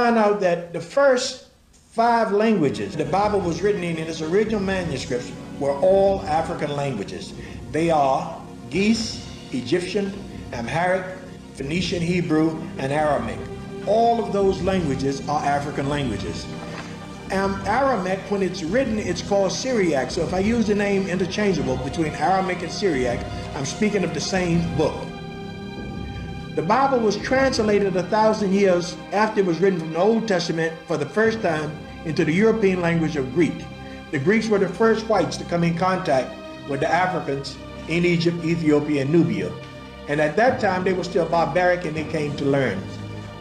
find out that the first 5 languages the Bible was written in its original manuscripts were all African languages. They are Ge'ez, Egyptian, Amharic, Phoenician Hebrew, and Aramaic. All of those languages are African languages. Aramaic, when it's written, it's called Syriac. So if I use the name interchangeable between Aramaic and Syriac, I'm speaking of the same book. The Bible was translated 1,000 years after it was written from the Old Testament for the first time into the European language of Greek. The Greeks were the first whites to come in contact with the Africans in Egypt, Ethiopia, and Nubia. And at that time, they were still barbaric and they came to learn.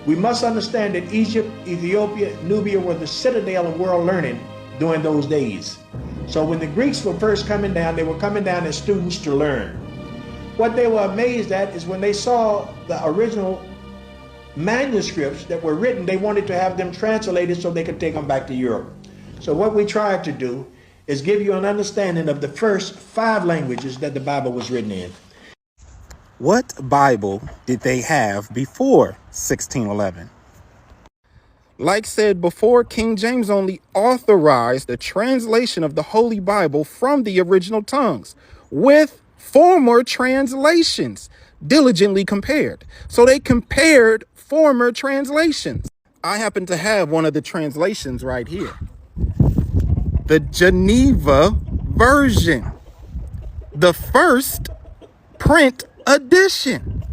We must understand that Egypt, Ethiopia, Nubia were the citadel of world learning during those days. So when the Greeks were first coming down, they were coming down as students to learn. What they were amazed at is when they saw the original manuscripts that were written, they wanted to have them translated so they could take them back to Europe. So what we tried to do is give you an understanding of the first 5 languages that the Bible was written in. What Bible did they have before 1611? Like said before, King James only authorized the translation of the Holy Bible from the original tongues with former translations diligently compared. So they compared former translations. I happen to have one of the translations right here. The Geneva version, the first print edition.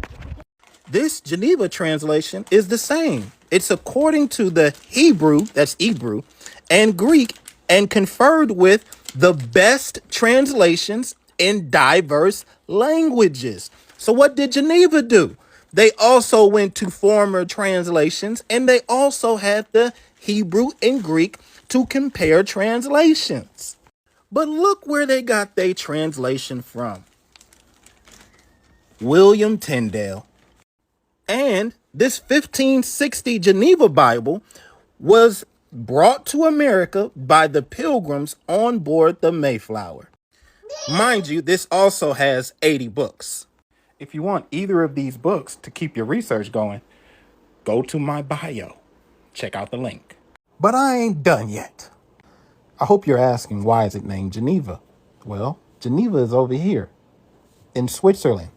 This Geneva translation is the same. It's according to the Hebrew, that's Hebrew, and Greek, and conferred with the best translations in diverse languages. So what did Geneva do? They also went to former translations, and they also had the Hebrew and Greek to compare translations. But look where they got their translation from. William Tyndale. And this 1560 Geneva Bible was brought to America by the Pilgrims on board the Mayflower. Mind you, this also has 80 books. If you want either of these books to keep your research going, go to my bio. Check out the link. But I ain't done yet. I hope you're asking, why is it named Geneva? Well, Geneva is over here in Switzerland.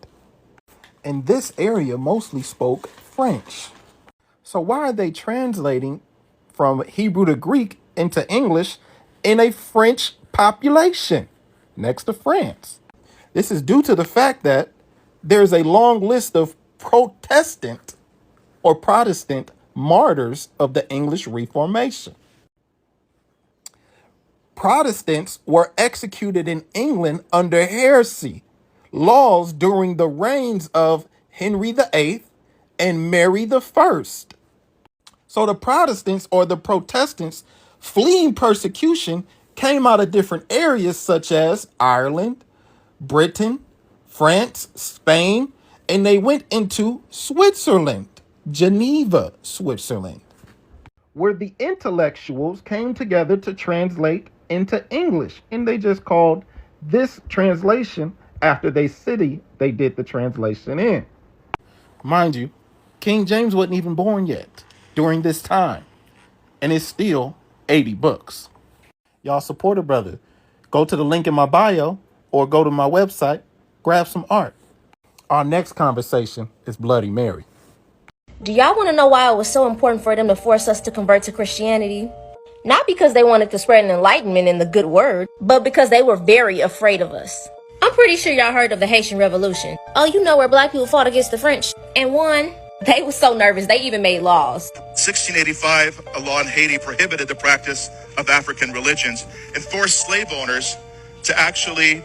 And this area mostly spoke French. So why are they translating from Hebrew to Greek into English in a French population next to France? This is due to the fact that there's a long list of Protestant martyrs of the English Reformation. Protestants were executed in England under heresy laws during the reigns of Henry VIII and Mary I. So the Protestants or the Protestants fleeing persecution came out of different areas such as Ireland, Britain, France, Spain, and they went into Switzerland, Geneva, Switzerland, where the intellectuals came together to translate into English. And they just called this translation after the city they did the translation in. Mind you, King James wasn't even born yet during this time. And it's still 80 books. Y'all support a brother. Go to the link in my bio or go to my website, grab some art. Our next conversation is Bloody Mary. Do y'all want to know why it was so important for them to force us to convert to Christianity? Not because they wanted to spread an enlightenment in the good word, but because they were very afraid of us. I'm pretty sure y'all heard of the Haitian Revolution. Oh, you know where black people fought against the French and won? They were so nervous, they even made laws. 1685, a law in Haiti prohibited the practice of African religions and forced slave owners to actually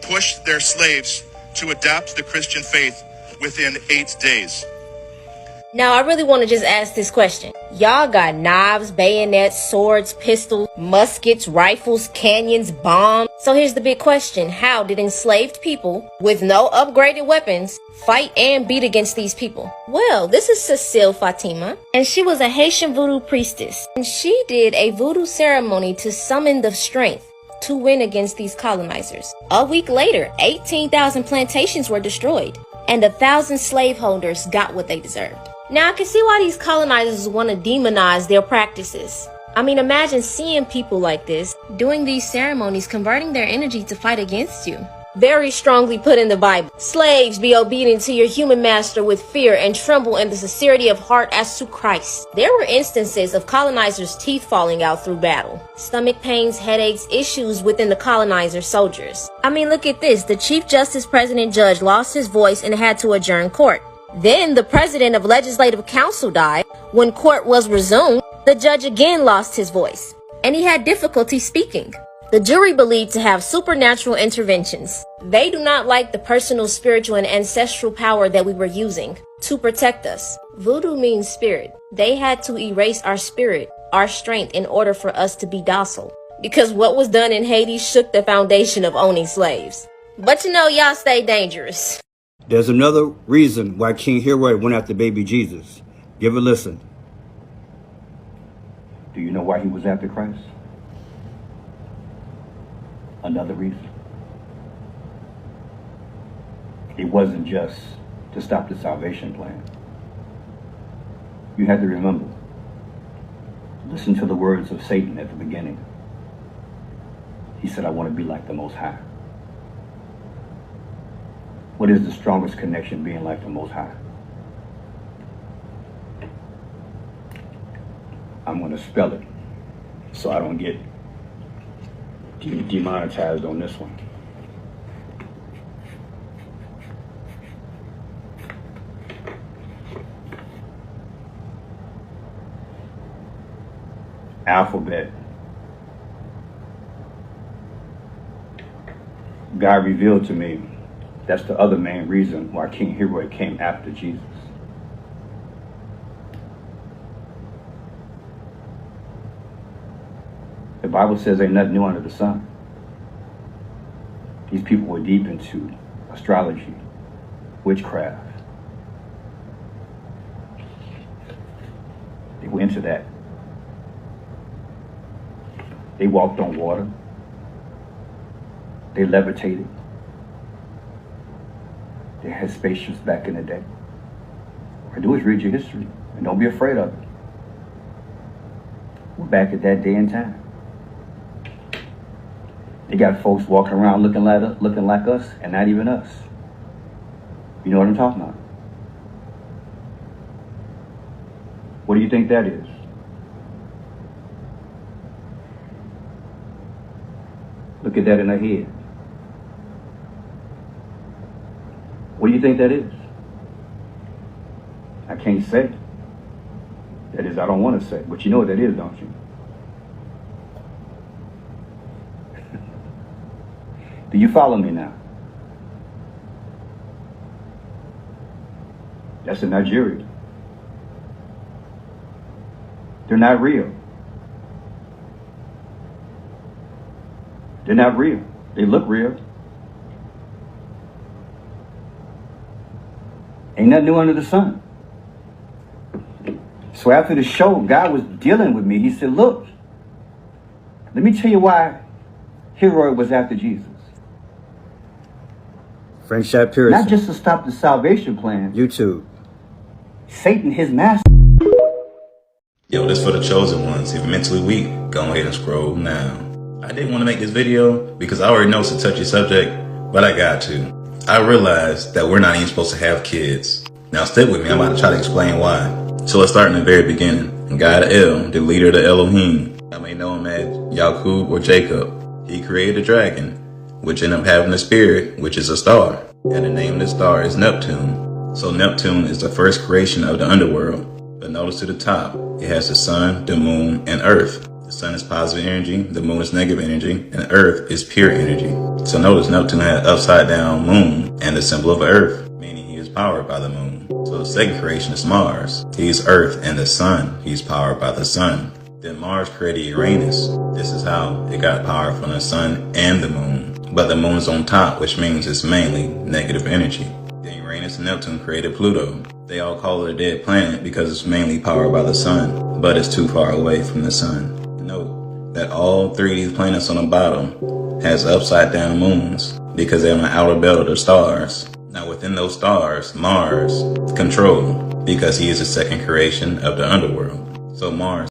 push their slaves to adapt the Christian faith within 8 days. Now, I really want to just ask this question. Y'all got knives, bayonets, swords, pistols, muskets, rifles, cannons, bombs. So here's the big question. How did enslaved people with no upgraded weapons fight and beat against these people? Well, this is Cecile Fatima, and she was a Haitian voodoo priestess. And she did a voodoo ceremony to summon the strength to win against these colonizers. A week later, 18,000 plantations were destroyed, and 1,000 slaveholders got what they deserved. Now I can see why these colonizers want to demonize their practices. I mean, imagine seeing people like this, doing these ceremonies, converting their energy to fight against you. Very strongly put in the Bible. Slaves, be obedient to your human master with fear and tremble in the sincerity of heart as to Christ. There were instances of colonizers' teeth falling out through battle. Stomach pains, headaches, issues within the colonizer soldiers. I mean, look at this. The Chief Justice President Judge lost his voice and had to adjourn court. Then the President of Legislative Council died. When court was resumed, the judge again lost his voice, and he had difficulty speaking. The jury believed to have supernatural interventions. They do not like the personal, spiritual, and ancestral power that we were using to protect us. Voodoo means spirit. They had to erase our spirit, our strength, in order for us to be docile. Because what was done in Haiti shook the foundation of owning slaves. But you know, y'all stay dangerous. There's another reason why King Herod went after baby Jesus. Give a listen. Do you know why he was after Christ? Another reason. It wasn't just to stop the salvation plan. You had to remember, listen to the words of Satan at the beginning. He said, I want to be like the Most High. What is the strongest connection being like the Most High? I'm going to spell it so I don't get demonetized on this one. Alphabet. God revealed to me that's the other main reason why King Herod came after Jesus. The Bible says ain't nothing new under the sun. These people were deep into astrology, witchcraft. They were into that. They walked on water. They levitated. They had spaceships back in the day. All I do is read your history and don't be afraid of it. We're back at that day and time. They got folks walking around looking like us and not even us. You know what I'm talking about? What do you think that is? Look at that in her head. What do you think that is? I can't say. That is, I don't want to say. But you know what that is, don't you? Do you follow me now? That's in Nigeria. They're not real. They're not real. They look real. Ain't nothing new under the sun. So after the show, God was dealing with me. He said, look, let me tell you why Herod was after Jesus. Frank Shot Pearson. Not just to stop the salvation plan. YouTube. Satan, his master. Yo, this for the chosen ones. If you're mentally weak, go ahead and scroll now. I didn't want to make this video because I already know it's a touchy subject, but I got to. I realized that we're not even supposed to have kids. Now stick with me, I'm about to try to explain why. So let's start in the very beginning. God El, the leader of the Elohim, I may know him as Yaqub or Jacob. He created a dragon, which ended up having a spirit, which is a star. And the name of the star is Neptune. So Neptune is the first creation of the underworld. But notice to the top, it has the sun, the moon, and earth. The sun is positive energy, the moon is negative energy, and earth is pure energy. So notice Neptune had an upside down moon and the symbol of earth, meaning he is powered by the moon. So the second creation is Mars. He is earth and the sun. He's powered by the sun. Then Mars created Uranus. This is how it got power from the sun and the moon. But the moon is on top, which means it's mainly negative energy. Then Uranus and Neptune created Pluto. They all call it a dead planet because it's mainly powered by the sun, but it's too far away from the sun. Note that all three of these planets on the bottom has upside down moons because they're on the outer belt of the stars. Now within those stars, Mars control. because he is the second creation of the underworld. So Mars